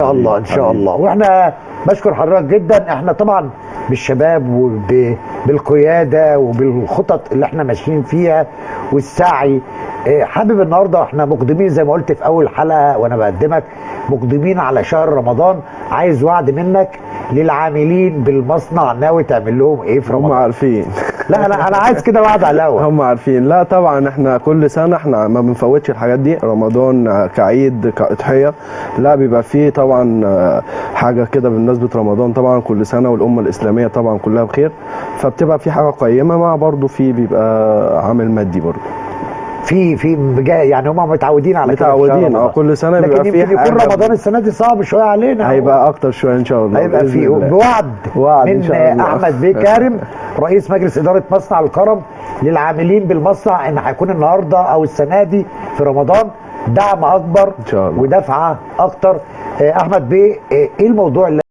شاء الله ان شاء الله. واحنا بشكر حضرتك جدا. احنا طبعا بالشباب وبالقياده وبالخطط اللي احنا ماشيين فيها والسعي. حابب النهارده احنا مقدمين زي ما قلت في اول حلقه وانا بقدمك، مقدمين على شهر رمضان. عايز وعد منك للعاملين بالمصنع، ناوي تعمل لهم ايه في رمضان؟ هم عارفين. لا انا عايز كده وعد على الاول. هم عارفين. لا طبعا احنا كل سنه احنا ما بنفوتش الحاجات دي، رمضان كعيد كاضحيه لا بيبقى فيه طبعا حاجه كده بمناسبه رمضان طبعا كل سنه، والامه الاسلاميه طبعا كلها بخير، فبتبقى في حاجه قيمه مع برضه في بيبقى عامل مادي برضه. في يعني هم متعودين على كده، متعودين كل سنه بيبقى في لكن يمكن يكون رمضان السنه دي صعب شويه علينا، هيبقى اكتر شويه ان شاء الله. هيبقى في وعد من احمد بيه كارم رئيس مجلس اداره مصنع الكرم للعاملين بالمصنع ان هيكون النهارده او السنه دي في رمضان دعم اكبر ان شاء الله ودفعه اكتر. احمد بيه، ايه الموضوع اللي